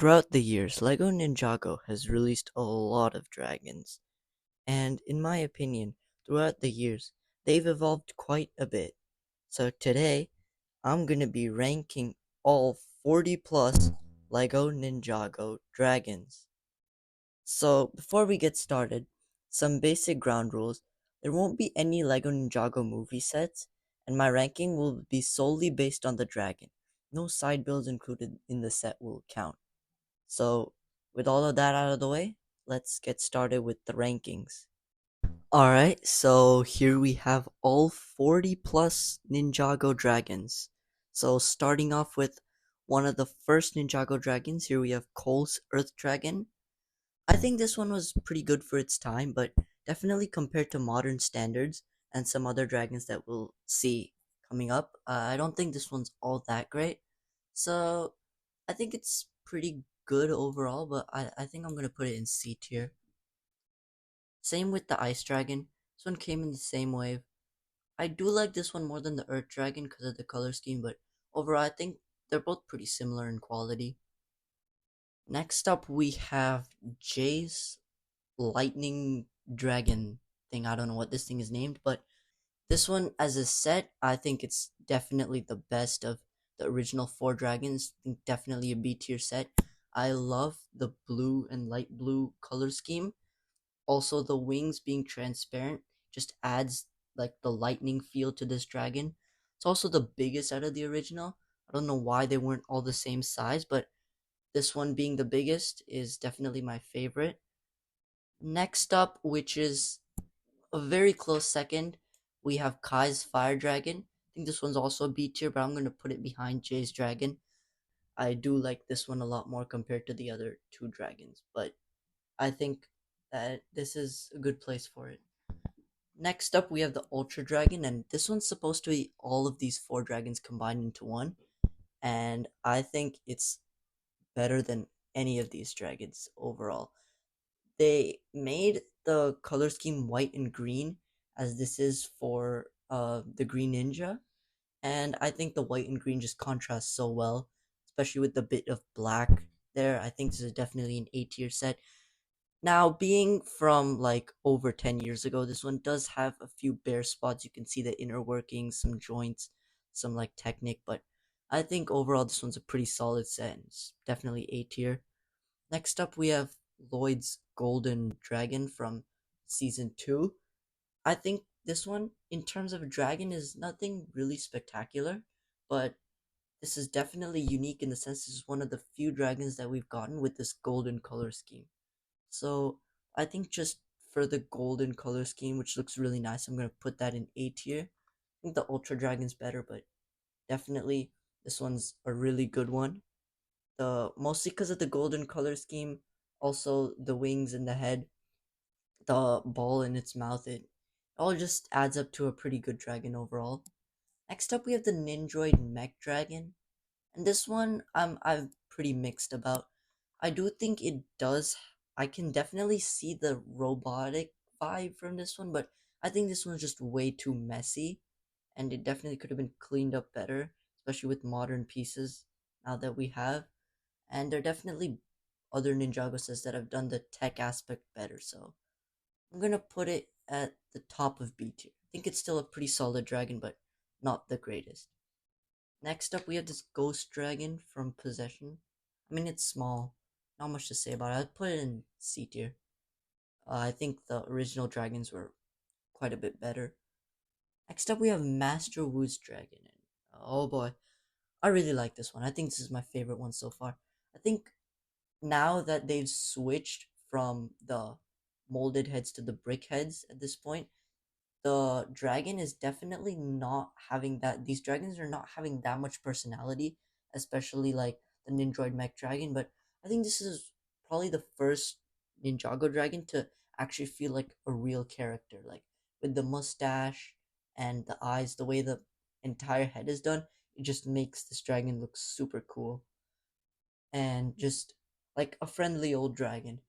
Throughout the years, LEGO Ninjago has released a lot of dragons, and in my opinion, throughout the years, they've evolved quite a bit. So today, I'm gonna be ranking all 40 plus LEGO Ninjago dragons. So before we get started, some basic ground rules. There won't be any LEGO Ninjago movie sets, and my ranking will be solely based on the dragon. No side builds included in the set will count. So, with all of that out of the way, let's get started with the rankings. Alright, so here we have all 40 plus Ninjago dragons. So, starting off with one of the first Ninjago dragons, here we have Cole's Earth Dragon. I think this one was pretty good for its time, but definitely compared to modern standards and some other dragons that we'll see coming up, I don't think this one's all that great. So I think it's pretty good overall, but I think I'm gonna put it in C tier. Same with the Ice Dragon. This one came in the same wave. I do like this one more than the Earth Dragon because of the color scheme, but overall I think they're both pretty similar in quality. Next up we have Jay's Lightning Dragon thing. I don't know what this thing is named, but this one as a set, I think it's definitely the best of the original four dragons. I think definitely a B tier set. I love the blue and light blue color scheme. Also, the wings being transparent just adds like the lightning feel to this dragon. It's also the biggest out of the original. I don't know why they weren't all the same size, but this one being the biggest is definitely my favorite. Next up, which is a very close second, we have Kai's Fire Dragon. I think this one's also a B tier, but I'm going to put it behind Jay's Dragon. I do like this one a lot more compared to the other two dragons, but I think that this is a good place for it. Next up, we have the Ultra Dragon, and this one's supposed to be all of these four dragons combined into one, and I think it's better than any of these dragons overall. They made the color scheme white and green, as this is for the Green Ninja, and I think the white and green just contrast so well, especially with the bit of black there. I think this is definitely an A tier set. Now, being from like over 10 years ago, this one does have a few bare spots. You can see the inner workings, some joints, some like technique, but I think overall this one's a pretty solid set. It's definitely A tier. Next up, we have Lloyd's Golden Dragon from season 2. I think this one, in terms of a dragon, is nothing really spectacular, but this is definitely unique in the sense this is one of the few dragons that we've gotten with this golden color scheme. So I think just for the golden color scheme, which looks really nice, I'm gonna put that in A tier. I think the Ultra Dragon's better, but definitely this one's a really good one. The mostly because of the golden color scheme, also the wings and the head, the ball in its mouth, it all just adds up to a pretty good dragon overall. Next up, we have the Nindroid Mech Dragon, and this one I'm pretty mixed about. I do think it does. I can definitely see the robotic vibe from this one, but I think this one's just way too messy, and it definitely could have been cleaned up better, especially with modern pieces now that we have. And there are definitely other Ninjago sets that have done the tech aspect better, so I'm gonna put it at the top of B tier. I think it's still a pretty solid dragon, but not the greatest. Next up, we have this Ghost Dragon from Possession. I mean, it's small, not much to say about it. I'd put it in C tier. I think the original dragons were quite a bit better. Next up, we have Master Wu's Dragon. Oh boy, I really like this one. I think this is my favorite one so far. I think now that they've switched from the molded heads to the brick heads at this point, the dragon is definitely not having that. These dragons are not having that much personality, especially like the Nindroid Mech Dragon. But I think this is probably the first Ninjago dragon to actually feel like a real character, like with the mustache and the eyes, the way the entire head is done. It just makes this dragon look super cool and just like a friendly old dragon.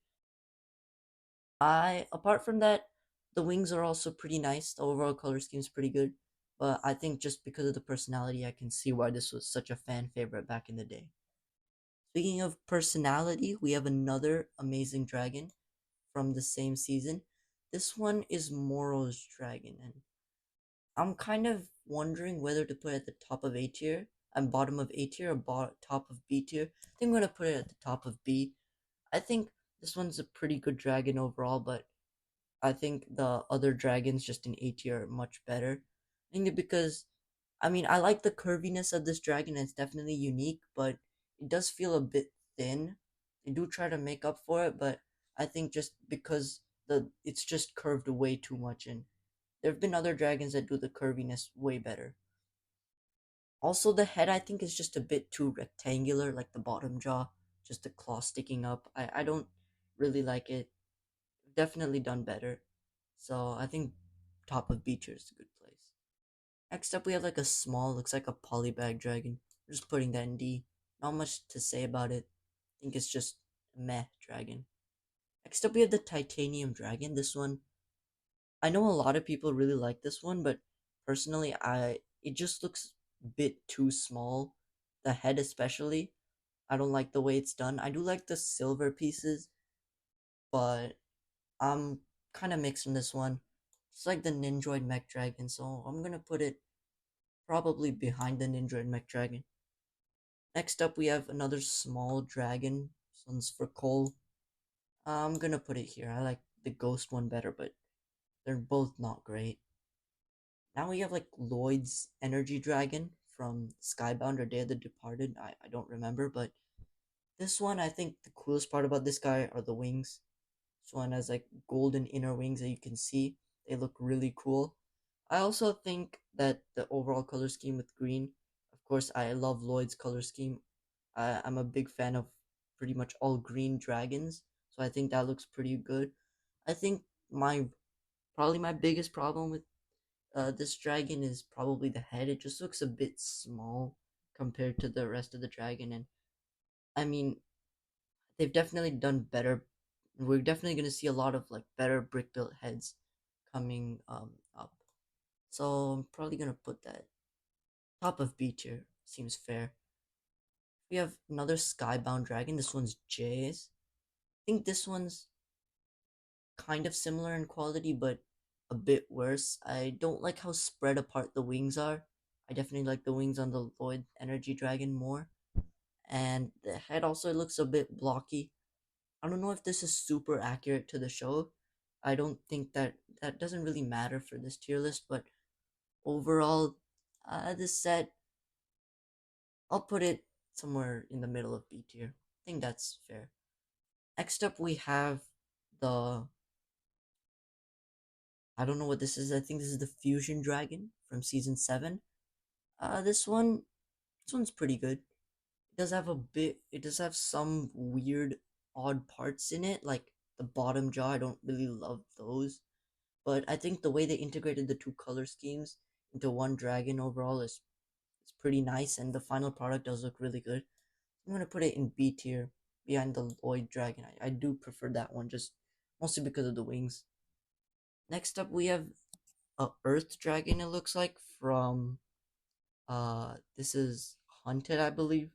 I apart from that, the wings are also pretty nice. The overall color scheme is pretty good, but I think just because of the personality, I can see why this was such a fan favorite back in the day. Speaking of personality, we have another amazing dragon from the same season. This one is Moro's dragon, and I'm kind of wondering whether to put it at the top of A tier and bottom of A tier or top of B tier. I think I'm gonna put it at the top of B. I think this one's a pretty good dragon overall, but I think the other dragons just in A tier are much better. Mainly because I mean I like the curviness of this dragon, and it's definitely unique, but it does feel a bit thin. They do try to make up for it, but I think just because it's just curved way too much, and there have been other dragons that do the curviness way better. Also, the head I think is just a bit too rectangular, like the bottom jaw, just the claw sticking up. I don't really like it. Definitely done better. So I think top of B tier is a good place. Next up, we have like a small, looks like a polybag dragon. We're just putting that in D. Not much to say about it. I think it's just a meh dragon. Next up, we have the titanium dragon. This one, I know a lot of people really like this one, but personally, it just looks a bit too small. The head, especially, I don't like the way it's done. I do like the silver pieces, but I'm kind of mixed on this one. It's like the Ninjoid Mech Dragon, so I'm gonna put it probably behind the Ninjoid Mech Dragon. Next up, we have another small dragon. This one's for Cole. I'm gonna put it here. I like the ghost one better, but they're both not great. Now we have like Lloyd's Energy Dragon from Skybound or Day of the Departed. I don't remember, but this one, I think the coolest part about this guy are the wings. This one has like golden inner wings that you can see. They look really cool. I also think that the overall color scheme with green, of course, I love Lloyd's color scheme. I'm a big fan of pretty much all green dragons, so I think that looks pretty good. I think my probably my biggest problem with this dragon is probably the head. It just looks a bit small compared to the rest of the dragon, and I mean they've definitely done better. We're definitely gonna see a lot of like better brick built heads coming up. So I'm probably gonna put that top of B tier. Seems fair. We have another skybound dragon. This one's Jay's. I think this one's kind of similar in quality, but a bit worse. I don't like how spread apart the wings are. I definitely like the wings on the Lloyd Energy Dragon more. And the head also looks a bit blocky. I don't know if this is super accurate to the show. I don't think that doesn't really matter for this tier list, but overall, this set, I'll put it somewhere in the middle of B tier. I think that's fair. Next up, we have the I don't know what this is. I think this is the Fusion Dragon from season 7. This one, this one's pretty good. It does have some weird, odd parts in it, like the bottom jaw. I don't really love those, but I think the way they integrated the two color schemes into one dragon overall is pretty nice, and the final product does look really good. I'm gonna put it in B tier behind the Lloyd Dragon. I do prefer that one, just mostly because of the wings. Next up, we have a Earth Dragon. It looks like from this is Hunted, I believe.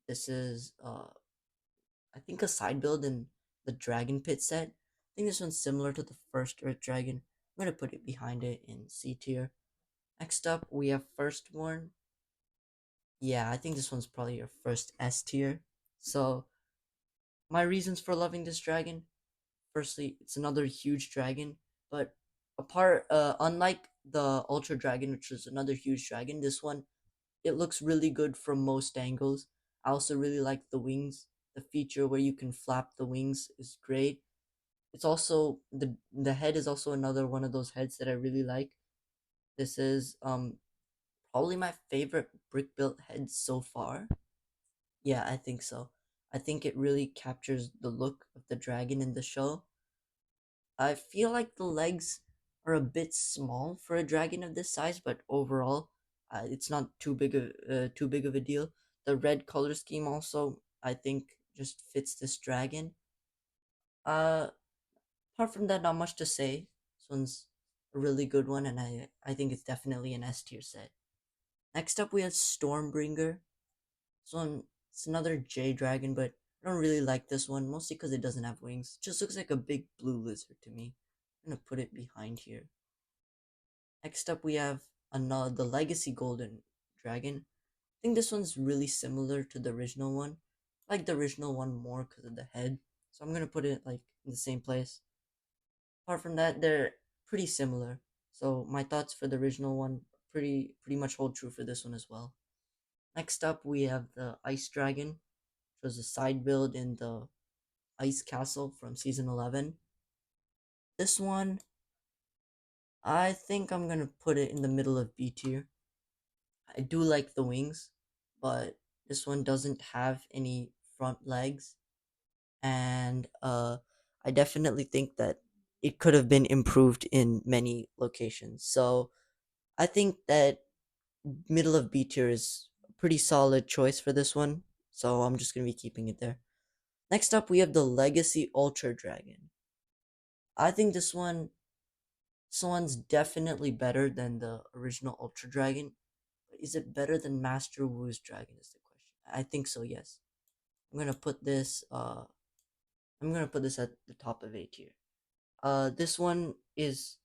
This is I think a side build in the Dragon Pit set. I think this one's similar to the first Earth Dragon. I'm gonna put it behind it in C tier. Next up, we have Firstborn. Yeah, I think this one's probably your first S tier. So my reasons for loving this dragon: firstly, it's another huge dragon, but unlike the Ultra Dragon, which is another huge dragon, this one it looks really good from most angles. I also really like the wings. The feature where you can flap the wings is great. It's also the head is also another one of those heads that I really like. This is probably my favorite brick built head so far. Yeah, I think so. I think it really captures the look of the dragon in the show. I feel like the legs are a bit small for a dragon of this size, but overall, it's not too big of a deal. The red color scheme also, I think, just fits this dragon. Uh, Apart from that, not much to say. This one's a really good one, and I think it's definitely an S tier set. Next up, we have Stormbringer. This one, It's another J dragon, but I don't really like this one, mostly because it doesn't have wings. It just looks like a big blue lizard to me. I'm gonna put it behind here. Next up, we have another the Legacy Golden Dragon. I think this one's really similar to the original one. I like the original one more because of the head, so I'm gonna put it like in the same place. Apart from that, they're pretty similar. So my thoughts for the original one pretty much hold true for this one as well. Next up, we have the Ice Dragon, which was a side build in the Ice Castle from season 11. This one, I think I'm gonna put it in the middle of B tier. I do like the wings, but this one doesn't have any front legs, and I definitely think that it could have been improved in many locations. So I think that middle of B tier is a pretty solid choice for this one. So I'm just gonna be keeping it there. Next up, we have the Legacy Ultra Dragon. I think this one's definitely better than the original Ultra Dragon. But is it better than Master Wu's Dragon? Is the question. I think so. Yes. I'm gonna put this. I'm gonna put this at the top of A tier. This one is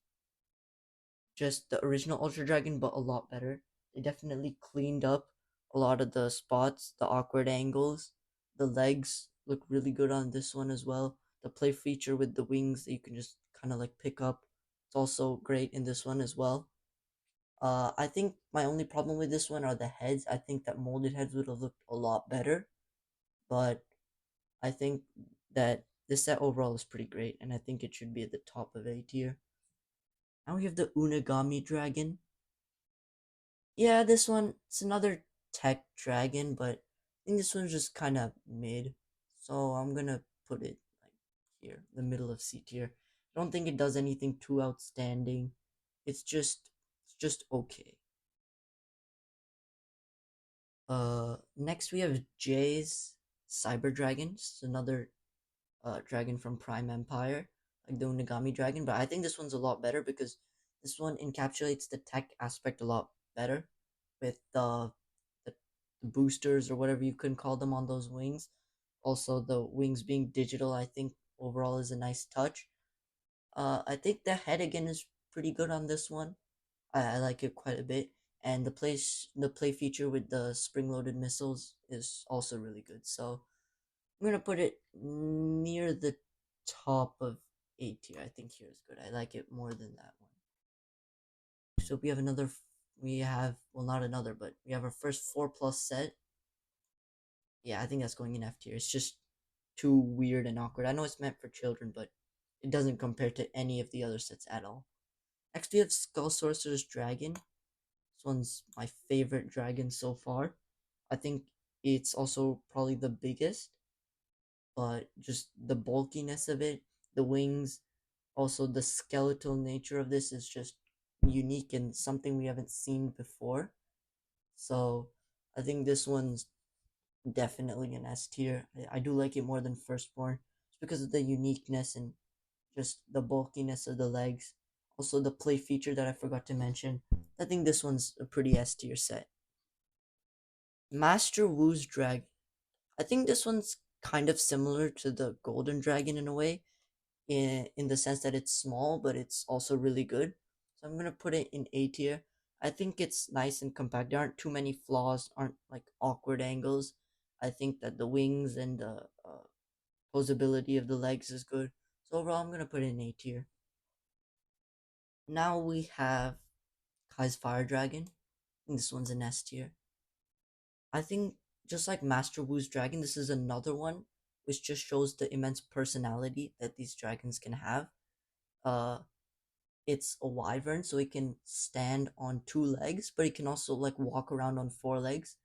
just the original Ultra Dragon, but a lot better. They definitely cleaned up a lot of the spots, the awkward angles. The legs look really good on this one as well. The play feature with the wings that you can just kind of like pick up. It's also great in this one as well. I think my only problem with this one are the heads. I think that molded heads would have looked a lot better, but I think that this set overall is pretty great, and I think it should be at the top of A tier. Now we have the Unagami Dragon. Yeah, this one, it's another tech dragon, but I think this one's just kind of mid. So I'm gonna put it like here, the middle of C tier. I don't think it does anything too outstanding. It's just okay. Next we have Jay's Cyber Dragon. It's another dragon from Prime Empire, like the Unagami dragon, but I think this one's a lot better because this one encapsulates the tech aspect a lot better with the boosters or whatever you can call them on those wings. Also, the wings being digital, I think overall is a nice touch. I think the head again is pretty good on this one. I like it quite a bit, and the play feature with the spring loaded missiles is also really good. So I'm gonna put it near the top of A tier. I think here is good. I like it more than that one. So we have another. We have well, not another, but we have our first 4+ set. Yeah, I think that's going in F tier. It's just too weird and awkward. I know it's meant for children, but it doesn't compare to any of the other sets at all. Next, we have Skull Sorcerer's Dragon. This one's my favorite dragon so far. I think it's also probably the biggest, but just the bulkiness of it, the wings, also the skeletal nature of this is just unique and something we haven't seen before. So I think this one's definitely an S tier. I do like it more than Firstborn. It's because of the uniqueness and just the bulkiness of the legs. Also the play feature that I forgot to mention. I think this one's a pretty S tier set. Master Wu's Drag. I think this one's kind of similar to the Golden Dragon in a way, in the sense that it's small, but it's also really good. So I'm gonna put it in A tier. I think it's nice and compact. There aren't too many flaws, aren't like awkward angles. I think that the wings and the posability of the legs is good. So overall, I'm gonna put it in A tier. Now we have Kai's Fire Dragon. I think this one's an S tier. I think just like Master Wu's Dragon, this is another one which just shows the immense personality that these dragons can have. Uh, it's a wyvern, so it can stand on 2 legs, but it can also like walk around on 4 legs.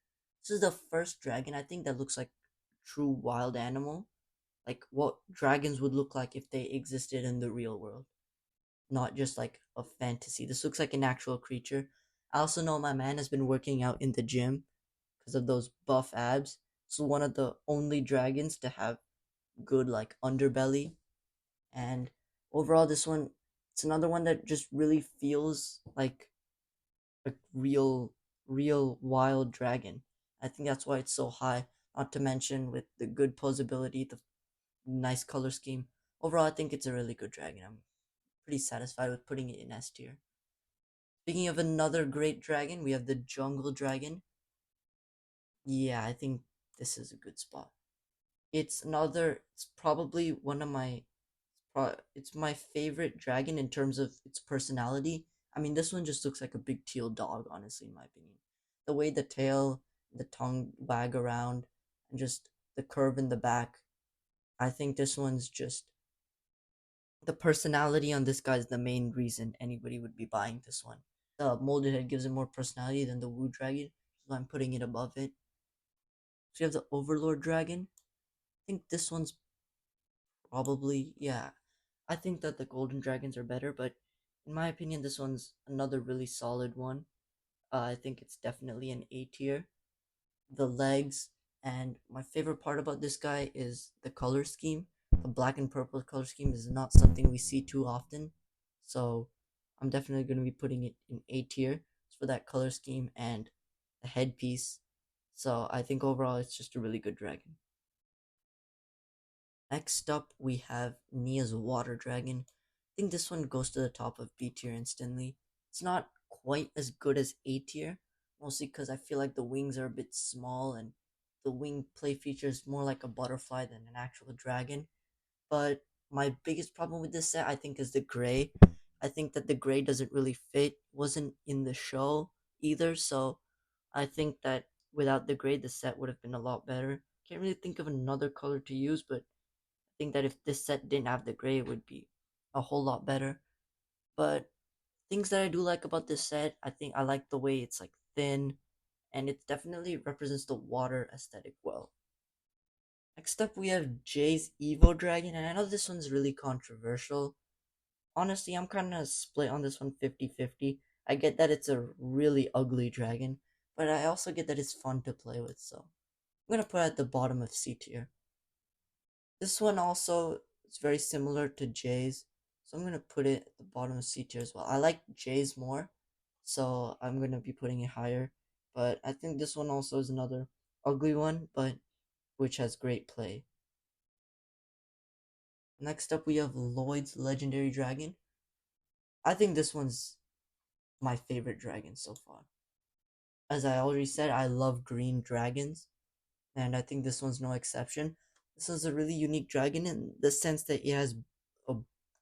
This is the first dragon I think that looks like a true wild animal, like what dragons would look like if they existed in the real world, not just like a fantasy. This looks like an actual creature. I also know my man has been working out in the gym because of those buff abs. It's one of the only dragons to have good like underbelly, and overall this one, it's another one that just really feels like a real wild dragon. I think that's why it's so high. Not to mention with the good posability, the nice color scheme. Overall, I think it's a really good dragon. I'm pretty satisfied with putting it in S tier. Speaking of another great dragon, we have the Jungle Dragon. Yeah, I think this is a good spot. It's probably one of my, it's my favorite dragon in terms of its personality. I mean, this one just looks like a big teal dog, honestly, in my opinion. The way the tail, the tongue wag around, and just the curve in the back. I think this one's just the personality on this guy is the main reason anybody would be buying this one. The molded head gives it more personality than the Wu Dragon, so I'm putting it above it. So you have the Overlord Dragon. I think this one's probably, yeah. I think that the Golden Dragons are better, but in my opinion, this one's another really solid one. I think it's definitely an A tier. The legs, and my favorite part about this guy is the color scheme. The black and purple color scheme is not something we see too often, so I'm definitely going to be putting it in A tier for that color scheme and the headpiece. So I think overall it's just a really good dragon. Next up, we have Nia's Water Dragon. I think this one goes to the top of B tier instantly. It's not quite as good as A tier, mostly because I feel like the wings are a bit small and the wing play feature is more like a butterfly than an actual dragon. But my biggest problem with this set, I think, is the gray. I think that the gray doesn't really fit, wasn't in the show either, so I think that without the gray, the set would have been a lot better. Can't really think of another color to use, but think that if this set didn't have the gray, it would be a whole lot better. But things that I do like about this set, I think I like the way it's like thin, and it definitely represents the water aesthetic well. Next up, we have Jay's Evo Dragon, and I know this one's really controversial. Honestly, I'm kind of split on this one 50-50. I get that it's a really ugly dragon, but I also get that it's fun to play with, so I'm gonna put it at the bottom of C tier. This one also is very similar to Jay's, so I'm gonna put it at the bottom of C tier as well. I like Jay's more, so I'm gonna be putting it higher. But I think this one also is another ugly one, but which has great play. Next up, we have Lloyd's Legendary Dragon. I think this one's my favorite dragon so far. As I already said, I love green dragons, and I think this one's no exception. This is a really unique dragon in the sense that it has a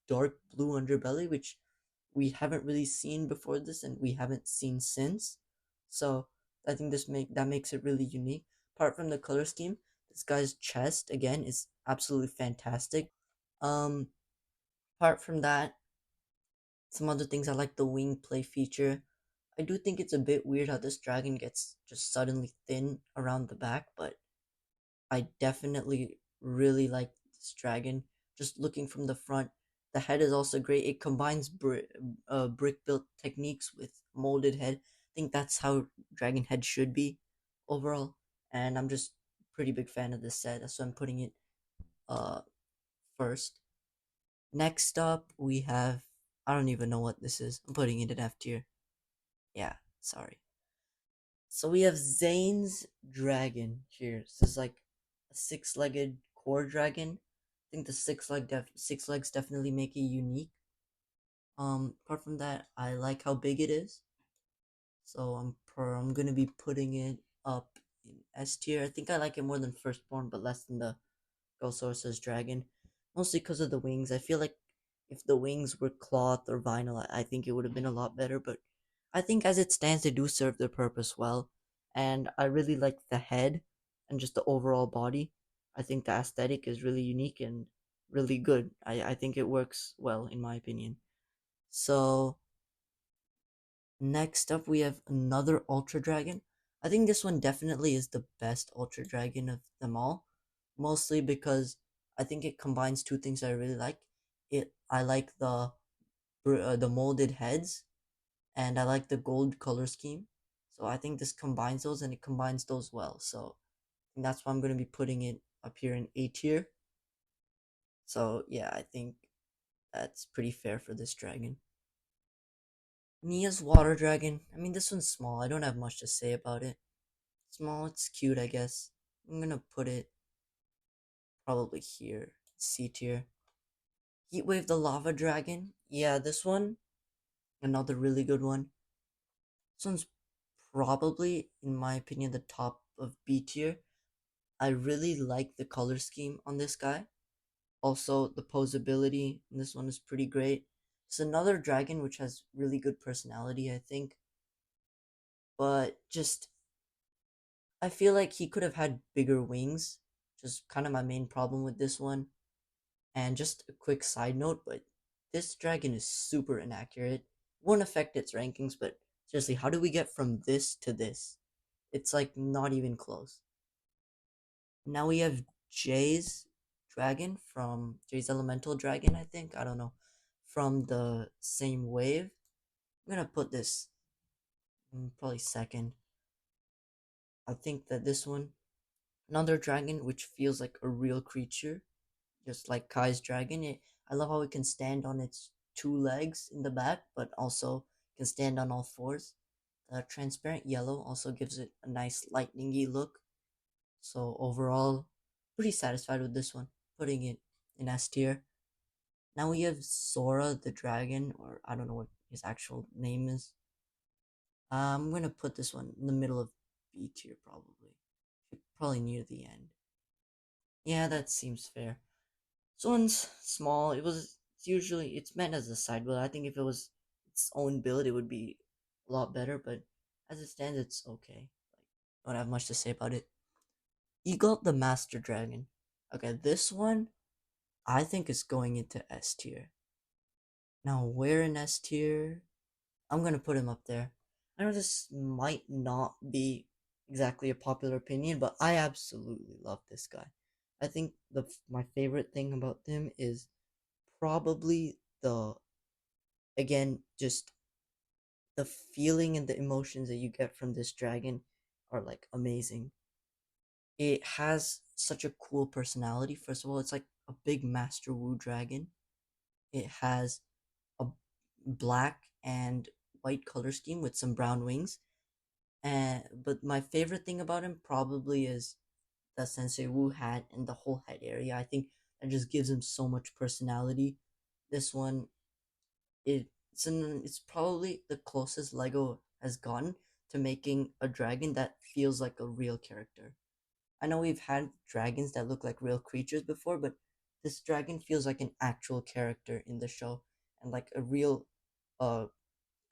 dark blue underbelly, which we haven't really seen before this, and we haven't seen since. So I think that makes it really unique. Apart from the color scheme, this guy's chest again is absolutely fantastic. Um, apart from that, some other things I like the wing play feature. I do think it's a bit weird how this dragon gets just suddenly thin around the back, but I definitely really like this dragon. Just looking from the front, the head is also great. It combines brick built techniques with molded head. I think that's how dragon head should be overall. And I'm just pretty big fan of this set. That's why I'm putting it uh first. Next up, we have, I don't even know what this is. I'm putting it in F tier. Yeah, sorry. So we have Zane's dragon here. This is like a six-legged core dragon. I think the six legs definitely make it unique. Apart from that, I like how big it is. So I'm gonna be putting it up in S tier. I think I like it more than Firstborn, but less than the Ghost dragon. Mostly because of the wings. I feel like if the wings were cloth or vinyl, I think it would have been a lot better. But I think as it stands, they do serve their purpose well. And I really like the head and just the overall body. I think the aesthetic is really unique and really good. I think it works well, in my opinion. So, next up, we have another Ultra Dragon. I think this one definitely is the best Ultra Dragon of them all, mostly because I think it combines two things I really like. I like the molded heads, and I like the gold color scheme. So I think this combines those, and it combines those well. So that's why I'm gonna be putting it up here in A tier. So yeah, I think that's pretty fair for this dragon. Nia's water dragon. I mean, this one's small. I don't have much to say about it. Small, it's cute, I guess. I'm gonna put it probably here, C tier. Heatwave the Lava Dragon. Yeah, this one, another really good one. This one's probably, in my opinion, the top of B tier. I really like the color scheme on this guy. Also, the posability in this one is pretty great. It's another dragon which has really good personality, I think. But just, I feel like he could have had bigger wings. Just kind of my main problem with this one. And just a quick side note, but this dragon is super inaccurate. Won't affect its rankings, but seriously, how do we get from this to this? It's like not even close. Now we have Jay's dragon from Jay's elemental dragon, I think. I don't know. From the same wave. I'm gonna put this probably second. I think that this one, another dragon which feels like a real creature, just like Kai's dragon. I love how it can stand on its two legs in the back, but also can stand on all fours. The transparent yellow also gives it a nice lightningy look. So overall, pretty satisfied with this one. Putting it in S tier. Now we have Sora the dragon, or I don't know what his actual name is. I'm gonna put this one in the middle of B tier probably. Probably near the end. Yeah, that seems fair. This one's small. It's usually it's meant as a side build. I think if it was its own build, it would be a lot better. But as it stands, it's okay. Like, don't have much to say about it. Eagle the Master Dragon. Okay, this one I think is going into S tier. Now where in S tier? I'm gonna put him up there. I know this might not be exactly a popular opinion, but I absolutely love this guy. I think my favorite thing about him is probably the again just the feeling and the emotions that you get from this dragon are like amazing. It has such a cool personality. First of all, it's like a big Master Wu dragon. It has a black and white color scheme with some brown wings. And but my favorite thing about him probably is the Sensei Wu hat and the whole head area. I think that just gives him so much personality. This one, it's probably the closest Lego has gotten to making a dragon that feels like a real character. I know we've had dragons that look like real creatures before, but this dragon feels like an actual character in the show and like a real uh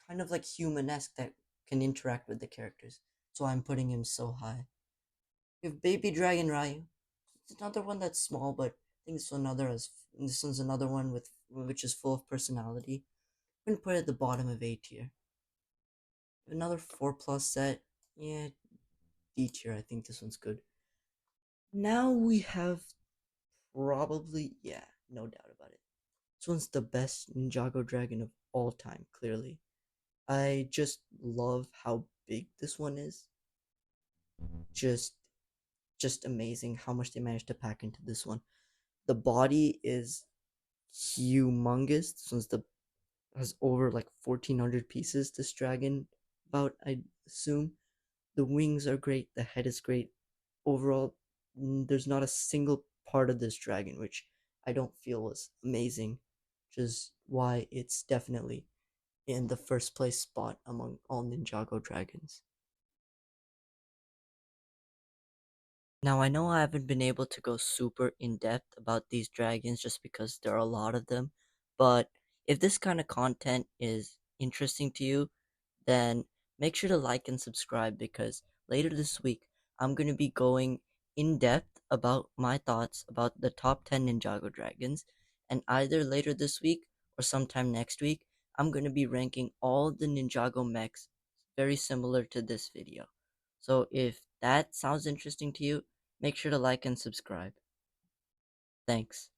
kind of like humanesque that can interact with the characters. So I'm putting him so high. We have Baby Dragon Ryu. It's another one that's small, but I think this one's another one with which is full of personality. I'm gonna put it at the bottom of A tier. Another 4+ set. Yeah, D tier. I think this one's good. Now we have probably, yeah, no doubt about it. This one's the best Ninjago dragon of all time, clearly. I just love how big this one is. Just just amazing how much they managed to pack into this one. The body is humongous. This one's the has over like 1400 pieces, this dragon, about I assume. The wings are great, the head is great. Overall, there's not a single part of this dragon which I don't feel was amazing, which is why it's definitely in the first place spot among all Ninjago dragons. Now, I know I haven't been able to go super in depth about these dragons just because there are a lot of them, but if this kind of content is interesting to you, then make sure to like and subscribe because later this week I'm going to be going in depth about my thoughts about the top 10 Ninjago dragons, and either later this week or sometime next week, I'm going to be ranking all the Ninjago mechs very similar to this video. So if that sounds interesting to you, make sure to like and subscribe. Thanks.